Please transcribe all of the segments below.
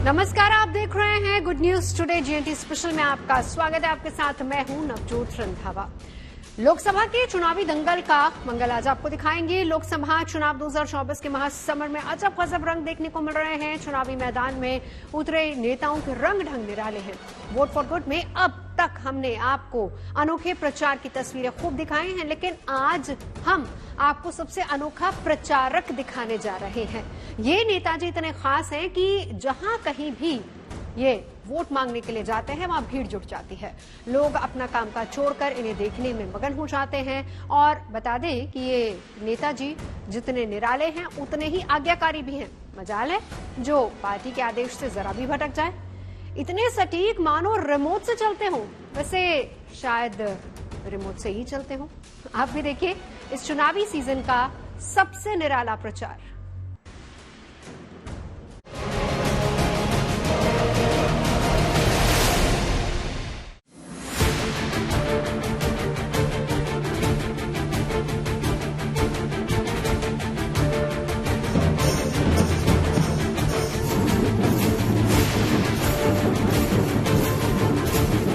नमस्कार, आप देख रहे हैं good news today GNT special में आपका स्वागत है। आपके साथ मैं हूं नवजोत रंधावा। लोकसभा के चुनावी दंगल का मंगल आज आपको दिखाएंगे। लोकसभा चुनाव 2024 के महासमर में अजब गजब रंग देखने को मिल रहे हैं। चुनावी मैदान में उतरे नेताओं के रंग ढंग निराले हैं। वोट फॉर गुड में अब तक हमने आपको अनोखे प्रचार की तस्वीरें खूब दिखाई हैं, लेकिन आज हम आपको सबसे अनोखा प्रचारक दिखाने जा रहे हैं। ये नेताजी इतने खास हैं कि जहां कहीं भी ये वोट मांगने के लिए जाते हैं वहां भीड़ जुट जाती है। लोग अपना कामकाज छोड़कर इन्हें देखने में मगन हो जाते हैं। और बता दें कि ये नेताजी जितने निराले हैं उतने ही आज्ञाकारी भी हैं। मजाल है जो पार्टी के आदेश से जरा भी भटक जाए। इतने सटीक मानो रिमोट से चलते हों। वैसे शायद रिमोट से ही चलते हों। आप भी देखिए इस चुनावी सीजन का सबसे निराला प्रचार।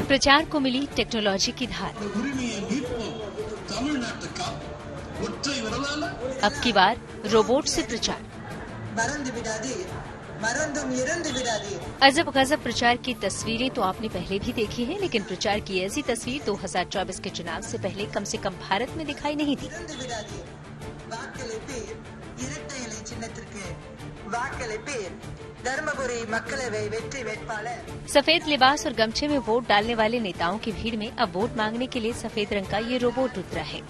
प्रचार को मिली टेक्नोलॉजी की धार। अब की बार रोबोट से प्रचार। अजब गजब प्रचार की तस्वीरें तो आपने पहले भी देखी हैं, लेकिन प्रचार की ऐसी तस्वीर 2024 के चुनाव से पहले कम से कम भारत में दिखाई नहीं थी। सफेद लिबास और गमछे में वोट डालने वाले नेताओं की भीड़ में अब वोट मांगने के लिए सफेद रंग का ये रोबोट उतरा है।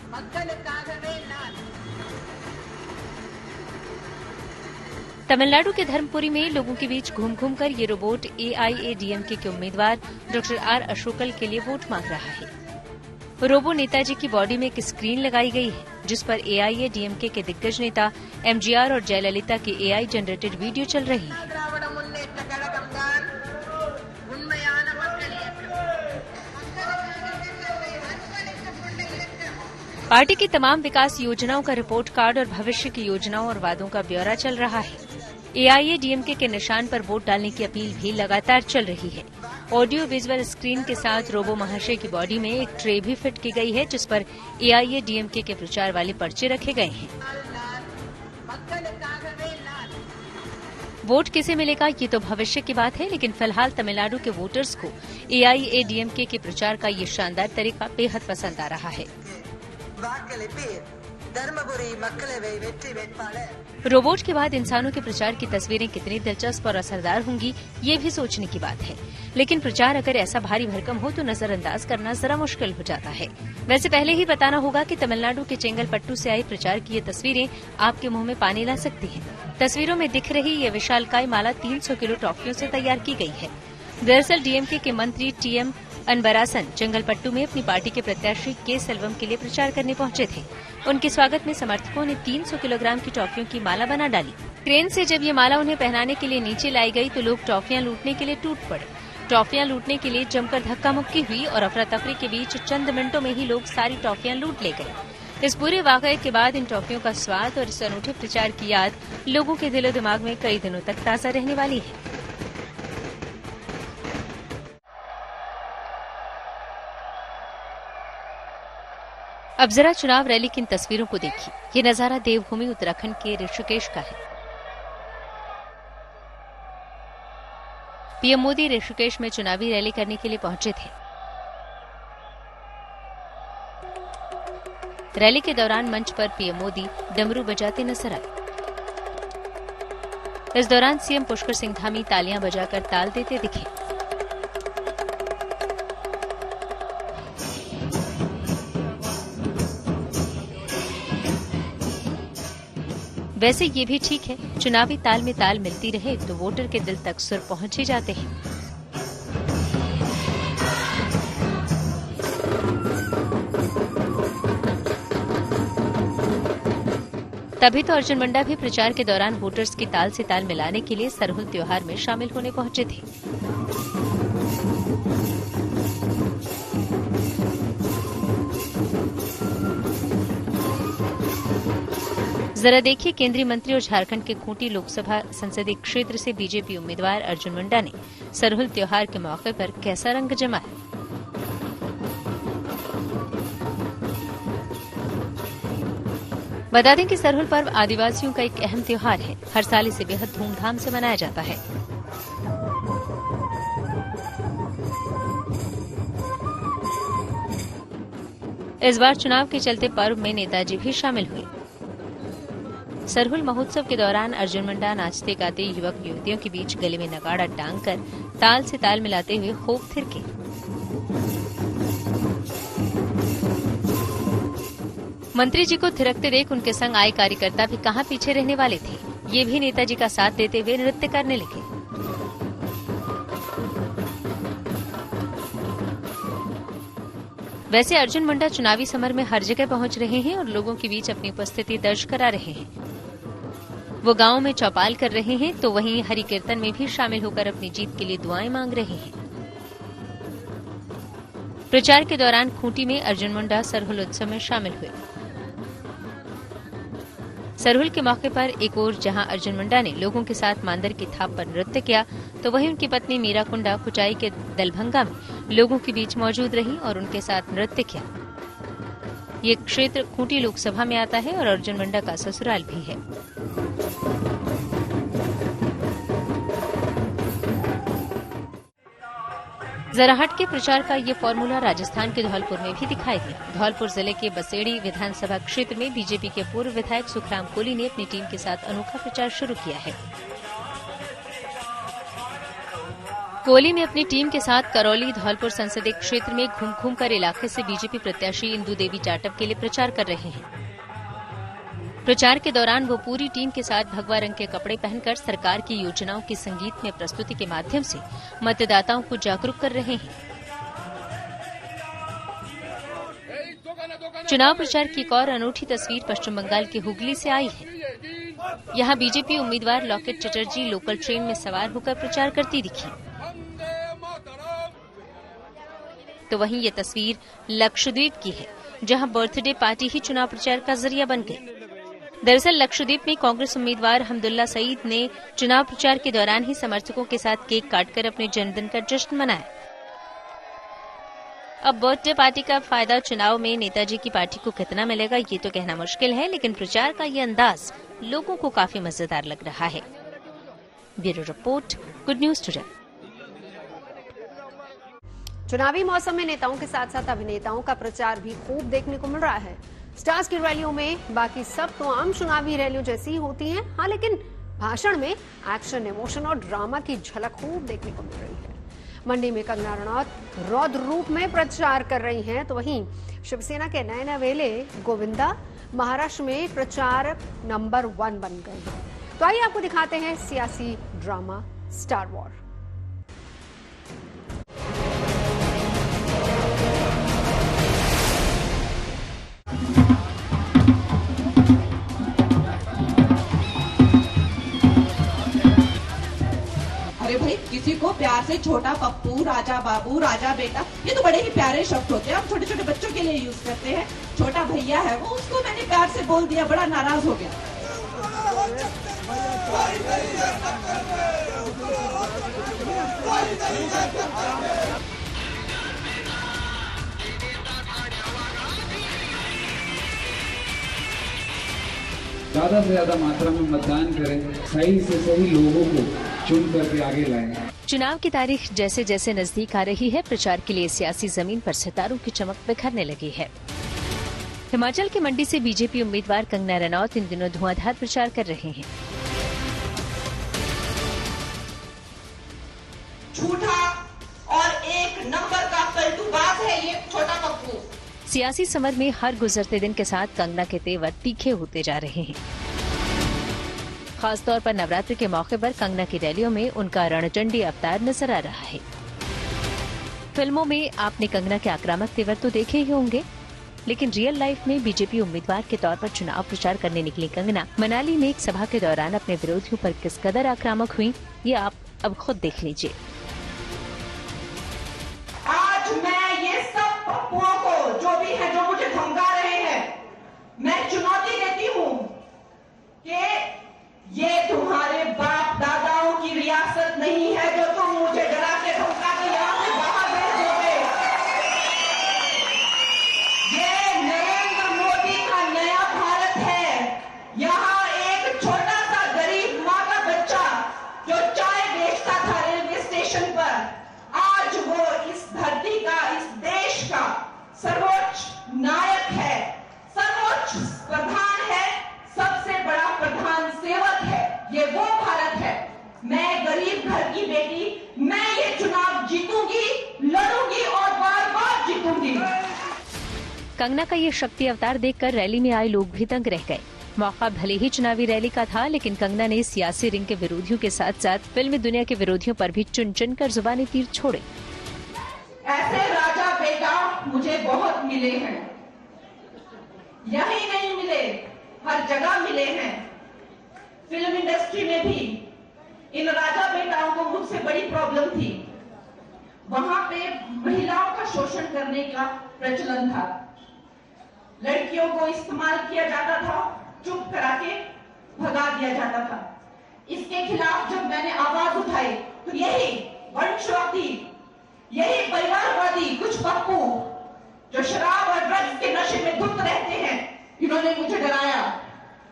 तमिलनाडु के धर्मपुरी में लोगों के बीच घूम घूम कर ये रोबोट AIADMK के उम्मीदवार डॉक्टर R अशोकल के लिए वोट मांग रहा है। रोबो नेताजी की बॉडी में एक स्क्रीन लगाई गई है जिस पर AIADMK के दिग्गज नेता MGR और जयललिता की AI जनरेटेड वीडियो चल रही है। पार्टी की तमाम विकास योजनाओं का रिपोर्ट कार्ड और भविष्य की योजनाओं और वादों का ब्यौरा चल रहा है। AIADMK के निशान पर वोट डालने की अपील भी लगातार चल रही है। ऑडियो विजुअल स्क्रीन के साथ रोबो महाशय की बॉडी में एक ट्रे भी फिट की गई है जिस पर AIADMK के प्रचार वाले पर्चे रखे गए हैं। वोट किसे मिलेगा ये तो भविष्य की बात है, लेकिन फिलहाल तमिलनाडु के वोटर्स को AIADMK के प्रचार का ये शानदार तरीका बेहद पसंद आ रहा है। रोबोट के बाद इंसानों के प्रचार की तस्वीरें कितनी दिलचस्प और असरदार होंगी ये भी सोचने की बात है, लेकिन प्रचार अगर ऐसा भारी भरकम हो तो नजरअंदाज करना जरा मुश्किल हो जाता है। वैसे पहले ही बताना होगा कि तमिलनाडु के चेंगलपट्टू से आई प्रचार की ये तस्वीरें आपके मुंह में पानी ला सकती हैं। तस्वीरों में दिख रही ये विशालकाय माला 300 किलो टॉफियों से तैयार की गई है। दरअसल DMK के मंत्री TM अनबरासन चेंगलपट्टू में अपनी पार्टी के प्रत्याशी के सेल्वम के लिए प्रचार करने पहुंचे थे। उनके स्वागत में समर्थकों ने 300 किलोग्राम की टॉफियों की माला बना डाली। क्रेन से जब ये माला उन्हें पहनाने के लिए नीचे लाई गई तो लोग टॉफियां लूटने के लिए टूट पड़े। टॉफियां लूटने के लिए जमकर धक्का मुक्की हुई और अफरा तफरी के बीच चंद मिनटों में ही लोग सारी टॉफियां लूट ले गए। इस पूरे वाकये के बाद इन टॉफियों का स्वाद और इस अनूठे प्रचार की याद लोगों के दिलो दिमाग में कई दिनों तक ताजा रहने वाली है। अब जरा चुनाव रैली की इन तस्वीरों को देखिए। ये नजारा देवभूमि उत्तराखंड के ऋषिकेश का है। पीएम मोदी ऋषिकेश में चुनावी रैली करने के लिए पहुंचे थे। रैली के दौरान मंच पर पीएम मोदी डमरू बजाते नजर आए। इस दौरान सीएम पुष्कर सिंह धामी तालियां बजाकर ताल देते दिखे। वैसे ये भी ठीक है, चुनावी ताल में ताल मिलती रहे तो वोटर के दिल तक सुर पहुंच ही जाते हैं। तभी तो अर्जुन मुंडा भी प्रचार के दौरान वोटर्स की ताल से ताल मिलाने के लिए सरहुल त्योहार में शामिल होने पहुंचे थे। जरा देखिए केंद्रीय मंत्री और झारखंड के खूंटी लोकसभा संसदीय क्षेत्र से बीजेपी उम्मीदवार अर्जुन मुंडा ने सरहुल त्योहार के मौके पर कैसा रंग जमाया। बता दें कि सरहुल पर्व आदिवासियों का एक अहम त्योहार है। हर साल इसे बेहद धूमधाम से मनाया जाता है। इस बार चुनाव के चलते पर्व में नेताजी भी शामिल हुए। सरहुल महोत्सव के दौरान अर्जुन मुंडा नाचते गाते युवक युवतियों के बीच गले में नगाड़ा टांगकर ताल से ताल मिलाते हुए खूब थिरके। मंत्री जी को थिरकते देख उनके संग आए कार्यकर्ता भी कहां पीछे रहने वाले थे। ये भी नेताजी का साथ देते हुए नृत्य करने लगे। वैसे अर्जुन मुंडा चुनावी समर में हर जगह पहुंच रहे हैं और लोगों के बीच अपनी उपस्थिति दर्ज करा रहे हैं। वो गांव में चौपाल कर रहे हैं तो वहीं हरि कीर्तन में भी शामिल होकर अपनी जीत के लिए दुआएं मांग रहे हैं। प्रचार के दौरान खूंटी में अर्जुन मुंडा सरहुल उत्सव में शामिल हुए। सरहुल के मौके पर एक ओर जहां अर्जुन मुंडा ने लोगों के साथ मांदर की थाप पर नृत्य किया तो वहीं उनकी पत्नी मीरा कुंडा कुचाई के दलभंगा में लोगों के बीच मौजूद रही और उनके साथ नृत्य किया। ये क्षेत्र खूंटी लोकसभा में आता है और अर्जुन मुंडा का ससुराल भी है। जराहट के प्रचार का ये फॉर्मूला राजस्थान के धौलपुर में भी दिखाई दिया। धौलपुर जिले के बसेड़ी विधानसभा क्षेत्र में बीजेपी के पूर्व विधायक सुखराम कोली ने अपनी टीम के साथ अनोखा प्रचार शुरू किया है। कोली ने अपनी टीम के साथ करौली धौलपुर संसदीय क्षेत्र में घूम घूम कर इलाके से बीजेपी प्रत्याशी इंदु देवी जाटव के लिए प्रचार कर रहे हैं। प्रचार के दौरान वो पूरी टीम के साथ भगवा रंग के कपड़े पहनकर सरकार की योजनाओं की संगीत में प्रस्तुति के माध्यम से मतदाताओं को जागरूक कर रहे हैं। चुनाव प्रचार की एक और अनूठी तस्वीर पश्चिम बंगाल के हुगली से आई है। यहां बीजेपी उम्मीदवार लॉकेट चटर्जी लोकल ट्रेन में सवार होकर प्रचार करती दिखी। तो वहीं ये तस्वीर लक्षद्वीप की है, जहां बर्थडे पार्टी ही चुनाव प्रचार का जरिया बन गई। दरअसल लक्षद्वीप में कांग्रेस उम्मीदवार हमदुल्ला सईद ने चुनाव प्रचार के दौरान ही समर्थकों के साथ केक काटकर अपने जन्मदिन का जश्न मनाया। अब बर्थडे पार्टी का फायदा चुनाव में नेताजी की पार्टी को कितना मिलेगा ये तो कहना मुश्किल है, लेकिन प्रचार का ये अंदाज लोगों को काफी मजेदार लग रहा है। Bureau report, good news today. चुनावी मौसम में नेताओं के साथ साथ अभिनेताओं का प्रचार भी खूब देखने को मिल रहा है। स्टार्स की रैलियों में बाकी सब तो आम चुनावी रैलियों जैसी ही होती हैं, हाँ, लेकिन भाषण में एक्शन, इमोशन और ड्रामा की झलक खूब देखने को मिल रही है। मंडी में कंगना रनौत रौद्र रूप में प्रचार कर रही हैं, तो वहीं शिवसेना के नए नवेले गोविंदा महाराष्ट्र में प्रचार नंबर 1 बन गए हैं। तो आइए आपको दिखाते हैं सियासी ड्रामा स्टार वॉर। अरे भाई, किसी को प्यार से छोटा पप्पू, राजा बाबू, राजा बेटा, ये तो बड़े ही प्यारे शब्द होते हैं। हम छोटे छोटे बच्चों के लिए यूज करते हैं। छोटा भैया है वो, उसको मैंने प्यार से बोल दिया, बड़ा नाराज हो गया। ज्यादा से ज्यादा मात्रा में मतदान करें, सही से सही लोगों को चुन करके आगे लाएं। चुनाव की तारीख जैसे जैसे नजदीक आ रही है, प्रचार के लिए सियासी जमीन पर सितारों की चमक बिखरने लगी है। हिमाचल के मंडी से बीजेपी उम्मीदवार कंगना रनौत इन दिनों धुआंधार प्रचार कर रहे हैं। झूठा और एक नंबर का पलटूबाज है ये छोटा पप्पू। सियासी समर में हर गुजरते दिन के साथ कंगना के तेवर तीखे होते जा रहे हैं। खासतौर पर नवरात्रि के मौके पर कंगना की रैलियों में उनका रणचंडी अवतार नजर आ रहा है। फिल्मों में आपने कंगना के आक्रामक तेवर तो देखे ही होंगे, लेकिन रियल लाइफ में बीजेपी उम्मीदवार के तौर पर चुनाव प्रचार करने निकली कंगना मनाली में एक सभा के दौरान अपने विरोधियों पर किस कदर आक्रामक हुई, ये आप अब खुद देख लीजिए। आज मैं ये सब पप्पुओं को, जो भी है, जो मुझे धमका रहे हैं, मैं चुनौती देती हूँ कि ये तुम्हारे बाप दादाओं की रियासत नहीं है जो तुम मुझे डरा के धमका के यहाँ से बाहर भेज दोगे। ये नरेंद्र मोदी का नया भारत है। यहाँ एक छोटा सा गरीब माँ का बच्चा जो चाय बेचता था रेलवे स्टेशन पर, आज वो इस धरती का, इस देश का सर्वोच्च नायक है, सर्वोच्च प्रधान है, सबसे बड़ा प्रधान सेवक है। ये वो भारत है। मैं गरीब घर की बेटी, मैं ये चुनाव जीतूंगी, लड़ूंगी और बार बार जीतूंगी। कंगना का ये शक्ति अवतार देखकर रैली में आए लोग भी दंग रह गए। मौका भले ही चुनावी रैली का था, लेकिन कंगना ने सियासी रिंग के विरोधियों के साथ साथ फिल्मी दुनिया के विरोधियों पर भी चुन चुन कर जुबानी तीर छोड़े। ऐसे राजा बेटा मुझे बहुत मिले हैं, यही नहीं मिले, हर जगह मिले हैं। फिल्म इंडस्ट्री में भी इन राजा बेटाओं को मुझसे बड़ी प्रॉब्लम थी। वहां पे महिलाओं का शोषण करने का प्रचलन था, लड़कियों को इस्तेमाल किया जाता था, चुप करा के भगा दिया जाता था। इसके खिलाफ जब मैंने आवाज उठाई तो यही वंशवादी, यही परिवारवादी कुछ पप्पू जो शराब और ड्रग्स के नशे में धुत रहते हैं, इन्होंने मुझे डराया,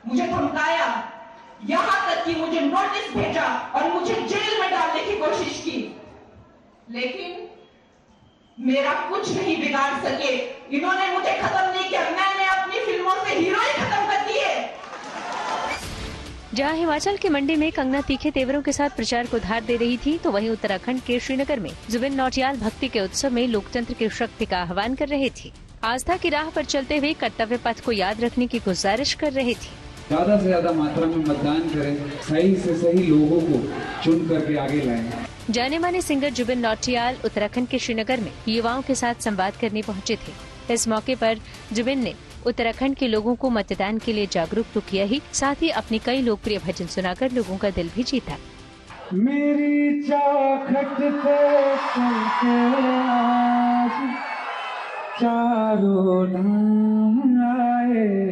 मुझे धमकाया, यहां तक कि मुझे नोटिस भेजा और मुझे जेल में डालने की कोशिश की। लेकिन मेरा कुछ नहीं बिगाड़ सके। इन्होंने मुझे खत्म नहीं किया, मैंने अपनी फिल्मों से हीरो ही खत्म कर दिए। जहां हिमाचल के मंडी में कंगना तीखे तेवरों के साथ प्रचार को धार दे रही थी, तो वहीं उत्तराखंड के श्रीनगर में जुबिन नौटियाल भक्ति के उत्सव में लोकतंत्र की शक्ति का आह्वान कर रहे थे। आस्था की राह पर चलते हुए कर्तव्य पथ को याद रखने की गुजारिश कर रहे थे। ज्यादा से ज्यादा मात्रा में मतदान करें, सही से सही लोगों को चुन करके आगे लाएं। जाने माने सिंगर जुबिन नौटियाल उत्तराखंड के श्रीनगर में युवाओं के साथ संवाद करने पहुंचे थे। इस मौके पर जुबिन ने उत्तराखंड के लोगों को मतदान के लिए जागरूक तो किया ही, साथ ही अपने कई लोकप्रिय भजन सुनाकर लोगों का दिल भी जीता। मेरी चाखट पे चलते आज चारों नाम आए।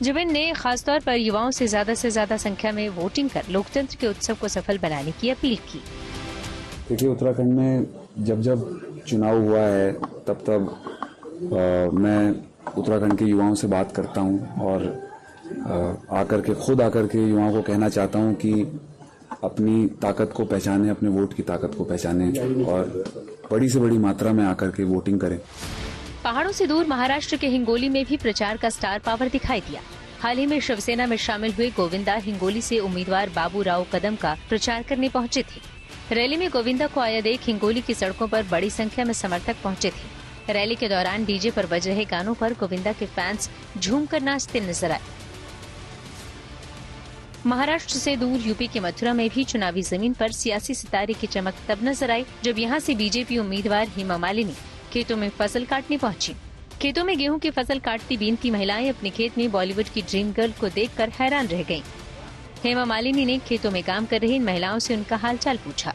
जुबिन ने खासतौर पर युवाओं से ज्यादा संख्या में वोटिंग कर लोकतंत्र के उत्सव को सफल बनाने की अपील की। देखिए, उत्तराखंड में जब जब चुनाव हुआ है तब मैं उत्तराखंड के युवाओं से बात करता हूं और खुद आकर के युवाओं को कहना चाहता हूं कि अपनी ताकत को पहचानें, अपने वोट की ताकत को पहचानें और बड़ी से बड़ी मात्रा में आकर के वोटिंग करें। पहाड़ों से दूर महाराष्ट्र के हिंगोली में भी प्रचार का स्टार पावर दिखाई दिया। हाल ही में शिवसेना में शामिल हुए गोविंदा हिंगोली से उम्मीदवार बाबू राव कदम का प्रचार करने पहुंचे थे। रैली में गोविंदा को आया देख हिंगोली की सड़कों पर बड़ी संख्या में समर्थक पहुंचे थे। रैली के दौरान डीजे पर बज रहे गानों पर गोविंदा के फैंस झूमकर नाचते नजर आए। महाराष्ट्र से दूर यूपी के मथुरा में भी चुनावी जमीन पर सियासी सितारे की चमक तब नजर आई जब यहां से बीजेपी उम्मीदवार हेमा मालिनी खेतों में फसल काटने पहुंची। खेतों में गेहूं की फसल काटती बीनती महिलाएं अपने खेत में बॉलीवुड की ड्रीम गर्ल को देखकर हैरान रह गयीं। हेमा मालिनी ने खेतों में काम कर रही इन महिलाओं से उनका हालचाल पूछा।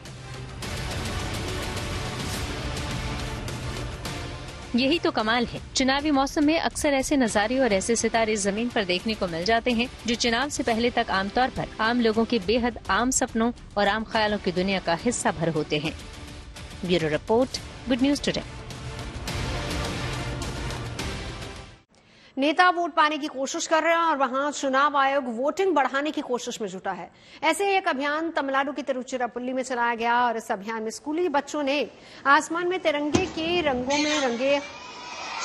यही तो कमाल है, चुनावी मौसम में अक्सर ऐसे नजारे और ऐसे सितारे जमीन पर देखने को मिल जाते हैं जो चुनाव से पहले तक आमतौर पर आम लोगों के बेहद आम सपनों और आम ख्यालों की दुनिया का हिस्सा भर होते हैं। Bureau report, good news today. नेता वोट पाने की कोशिश कर रहे हैं और वहां चुनाव आयोग वोटिंग बढ़ाने की कोशिश में जुटा है। ऐसे ही एक अभियान तमिलनाडु के तिरुचिरापल्ली में चलाया गया और इस अभियान में स्कूली बच्चों ने आसमान में तिरंगे के रंगों में रंगे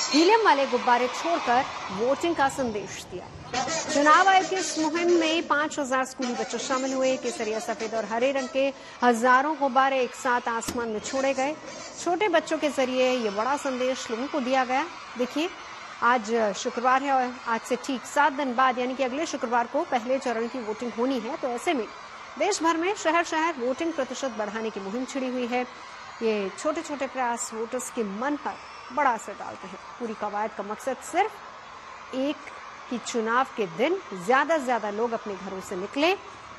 हीलियम वाले गुब्बारे छोड़कर वोटिंग का संदेश दिया। चुनाव आयोग की इस मुहिम में 5000 स्कूली बच्चे शामिल हुए। केसरिया, सफेद और हरे रंग के हजारों गुब्बारे एक साथ आसमान में छोड़े गए। छोटे बच्चों के जरिए ये बड़ा संदेश लोगों को दिया गया। देखिए, आज शुक्रवार है और आज से ठीक 7 दिन बाद यानी कि अगले शुक्रवार को पहले चरण की वोटिंग होनी है। तो ऐसे में देश भर में शहर शहर वोटिंग प्रतिशत बढ़ाने की मुहिम छिड़ी हुई है। ये छोटे छोटे प्रयास वोटर्स के मन पर बड़ा असर डालते हैं। पूरी कवायद का मकसद सिर्फ एक कि चुनाव के दिन ज्यादा से ज्यादा लोग अपने घरों से निकलें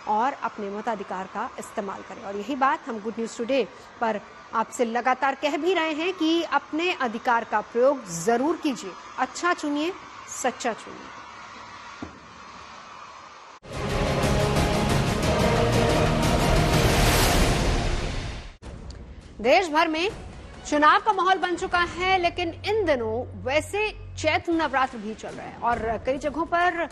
और अपने मताधिकार का इस्तेमाल करें। और यही बात हम गुड न्यूज टुडे पर आपसे लगातार कह भी रहे हैं कि अपने अधिकार का प्रयोग जरूर कीजिए। अच्छा चुनिए, सच्चा चुनिए। देश भर में चुनाव का माहौल बन चुका है, लेकिन इन दिनों वैसे चैत्र नवरात्र भी चल रहा है और कई जगहों पर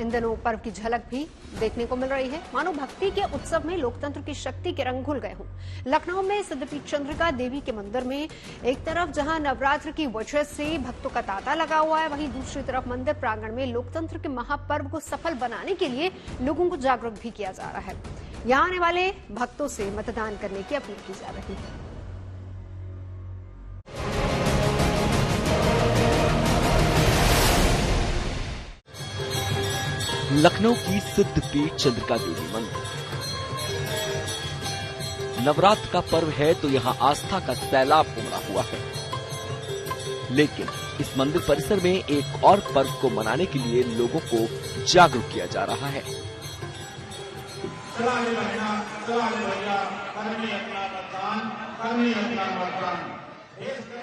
इन दिनों पर्व की झलक भी देखने को मिल रही है। मानो भक्ति के उत्सव में लोकतंत्र की शक्ति के रंग घुल गए हों। लखनऊ में सिद्धपीठ चंद्रिका देवी के मंदिर में एक तरफ जहां नवरात्र की वजह से भक्तों का तांता लगा हुआ है, वहीं दूसरी तरफ मंदिर प्रांगण में लोकतंत्र के महापर्व को सफल बनाने के लिए लोगों को जागरूक भी किया जा रहा है। यहां आने वाले भक्तों से मतदान करने की अपील की जा रही है। लखनऊ की सिद्धपीठ चंद्रिका देवी मंदिर। नवरात्र का पर्व है तो यहाँ आस्था का सैलाब उमड़ा हुआ है, लेकिन इस मंदिर परिसर में एक और पर्व को मनाने के लिए लोगों को जागरूक किया जा रहा है।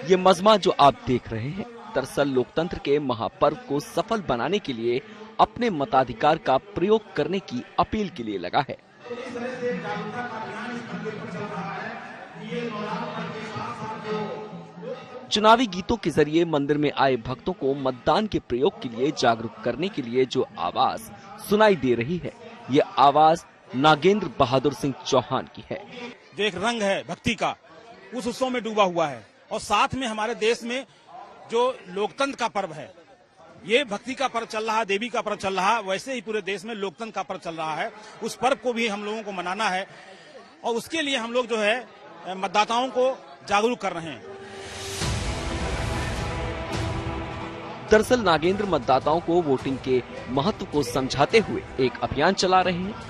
ये मजमा जो आप देख रहे हैं, दरअसल लोकतंत्र के महापर्व को सफल बनाने के लिए अपने मताधिकार का प्रयोग करने की अपील के लिए लगा है। चुनावी गीतों के जरिए मंदिर में आए भक्तों को मतदान के प्रयोग के लिए जागरूक करने के लिए जो आवाज सुनाई दे रही है, ये आवाज नागेंद्र बहादुर सिंह चौहान की है। जो एक रंग है भक्ति का, उस उत्सव में डूबा हुआ है और साथ में हमारे देश में जो लोकतंत्र का पर्व है, ये भक्ति का पर्व चल रहा है, देवी का पर्व चल रहा है, वैसे ही पूरे देश में लोकतंत्र का पर्व चल रहा है। उस पर्व को भी हम लोगों को मनाना है और उसके लिए हम लोग जो है मतदाताओं को जागरूक कर रहे हैं। दरअसल नागेंद्र मतदाताओं को वोटिंग के महत्व को समझाते हुए एक अभियान चला रहे हैं।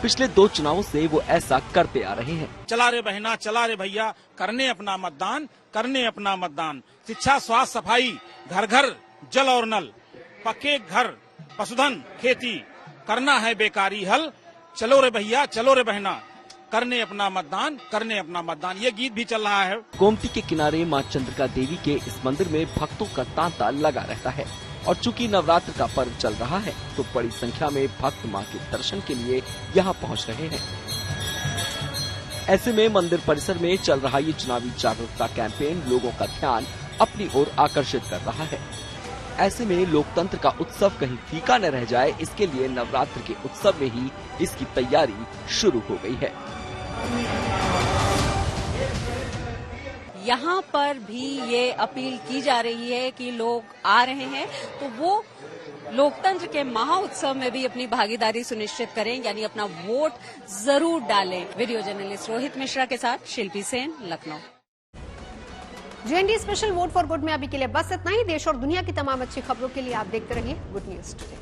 पिछले 2 चुनावों से वो ऐसा करते आ रहे हैं। चला रे बहना, चला रे भैया, करने अपना मतदान, करने अपना मतदान। शिक्षा, स्वास्थ्य, सफाई, घर घर जल और नल, पक्के घर, पशुधन, खेती, करना है बेकारी हल। चलो रे भैया, चलो रे बहना, करने अपना मतदान, करने अपना मतदान। ये गीत भी चल रहा है। गोमती के किनारे मां चंद्रिका देवी के इस मंदिर में भक्तों का तांता लगा रहता है और चूंकि नवरात्र का पर्व चल रहा है तो बड़ी संख्या में भक्त मां के दर्शन के लिए यहाँ पहुँच रहे हैं। ऐसे में मंदिर परिसर में चल रहा ये चुनावी जागरूकता कैंपेन लोगों का ध्यान अपनी ओर आकर्षित कर रहा है। ऐसे में लोकतंत्र का उत्सव कहीं फीका न रह जाए, इसके लिए नवरात्र के उत्सव में ही इसकी तैयारी शुरू हो गई है। यहाँ पर भी ये अपील की जा रही है कि लोग आ रहे हैं तो वो लोकतंत्र के महाउत्सव में भी अपनी भागीदारी सुनिश्चित करें, यानी अपना वोट जरूर डालें। वीडियो जर्नलिस्ट रोहित मिश्रा के साथ Shilpi Sen, Lucknow. JND special vote for good में अभी के लिए बस इतना ही। देश और दुनिया की तमाम अच्छी खबरों के लिए आप देखते रहिए गुड न्यूज टुडे।